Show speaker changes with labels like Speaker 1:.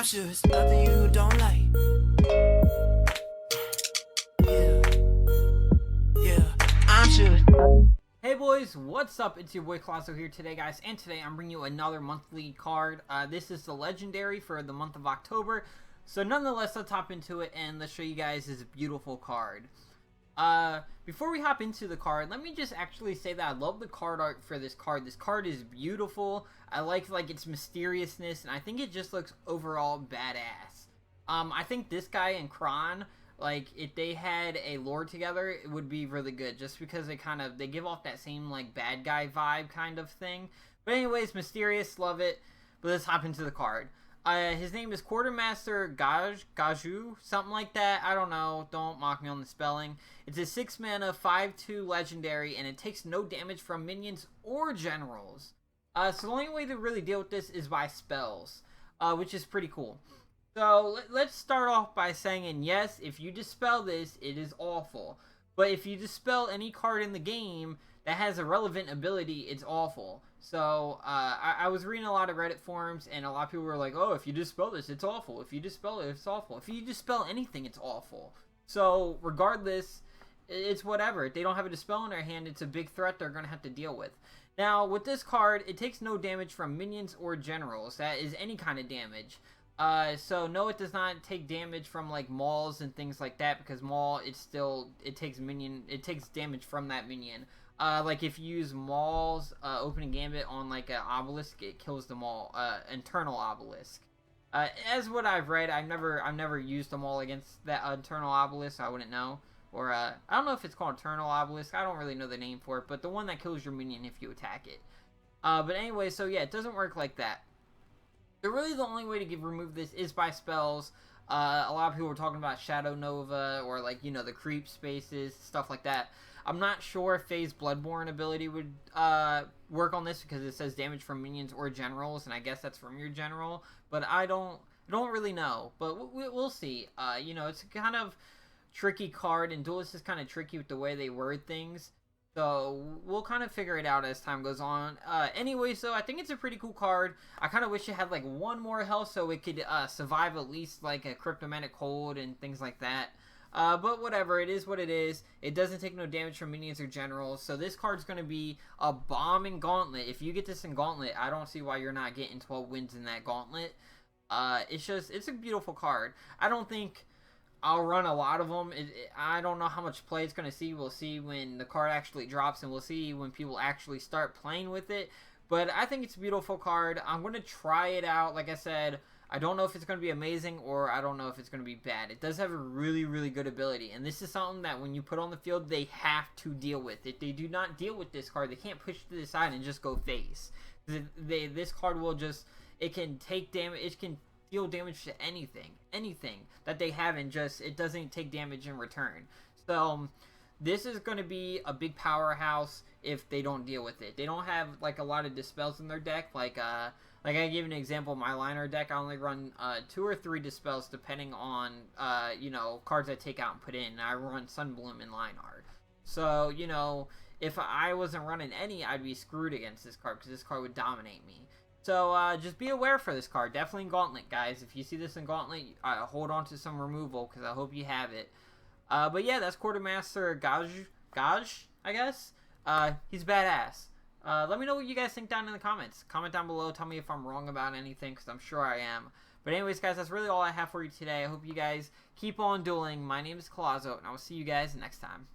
Speaker 1: I'm sure it's nothing you don't like. Yeah, yeah, I'm sure.
Speaker 2: Hey boys, what's up? It's your boy Colazo here today, guys, and today I'm bringing you another monthly card. This is the legendary for the month of October. So nonetheless, let's hop into it and let's show you guys this beautiful card. Before we hop into the card, let me just actually say that I love the card art for this card. This card is beautiful. I like its mysteriousness, and I think it just looks overall badass. I think this guy and Kron, like, if they had a lore together, it would be really good, just because they give off that same, like, bad guy vibe kind of thing. But anyways, mysterious, love it. But let's hop into the card. His name is Quartermaster Gauj, something like that. I don't know. Don't mock me on the spelling. It's a 6 mana, 5/2 legendary, and it takes no damage from minions or generals. So the only way to really deal with this is by spells, which is pretty cool. So let's start off by saying, yes, if you dispel this, it is awful. But if you dispel any card in the game that has a relevant ability, it's awful. So I was reading a lot of Reddit forums, and a lot of people were like, oh, if you dispel this, it's awful. If you dispel it, it's awful. If you dispel anything, it's awful. So regardless, it's whatever. If they don't have a dispel in their hand, it's a big threat they're going to have to deal with. Now, with this card, it takes no damage from minions or generals. That is any kind of damage. So no, it does not take damage from like mauls and things like that, because maul, it takes damage from that minion. Like if you use Maul's opening gambit on like an obelisk, it kills the Maul, internal obelisk. As what I've read, I've never used the Maul against that internal obelisk, so I wouldn't know. Or I don't know if it's called internal obelisk. I don't really know the name for it, but the one that kills your minion if you attack it. But anyway, so yeah, it doesn't work like that. So really, the only way to remove this is by spells. A lot of people were talking about Shadow Nova or like, you know, the creep spaces, stuff like that. I'm not sure if Faye's Bloodborne ability would work on this, because it says damage from minions or generals, and I guess that's from your general. But I don't really know. But we'll see. You know, it's a kind of tricky card, and Duelist is kind of tricky with the way they word things. So we'll kind of figure it out as time goes on. Anyway, so I think it's a pretty cool card. I kind of wish it had like one more health so it could survive at least like a cryptomatic hold and things like that. But whatever, it is what it is. It doesn't take no damage from minions or generals. So this card's going to be a bomb in Gauntlet. If you get this in Gauntlet, I don't see why you're not getting 12 wins in that Gauntlet. It's a beautiful card. I don't think I'll run a lot of them. I don't know how much play it's going to see. We'll see when the card actually drops, and we'll see when people actually start playing with it. But I think it's a beautiful card. I'm going to try it out. Like I said, I don't know if it's going to be amazing, or I don't know if it's going to be bad. It does have a really, really good ability. And this is something that when you put on the field, they have to deal with. If they do not deal with this card, they can't push to the side and just go face. This card will just, it can take damage, it can deal damage to anything that they have, and just, it doesn't take damage in return. So this is going to be a big powerhouse if they don't deal with it. They don't have like a lot of dispels in their deck. Like I give an example, my liner deck, I only run 2 or 3 dispels depending on you know, cards I take out and put in. I run Sunbloom in line art. So, you know, if I wasn't running any, I'd be screwed against this card, because this card would dominate me. So just be aware for this card. Definitely in Gauntlet, guys. If you see this in Gauntlet, hold on to some removal, because I hope you have it. But yeah, that's Quartermaster Gauj, I guess. He's badass. Let me know what you guys think down in the comments. Comment down below. Tell me if I'm wrong about anything, because I'm sure I am. But anyways, guys, that's really all I have for you today. I hope you guys keep on dueling. My name is Colazo, and I will see you guys next time.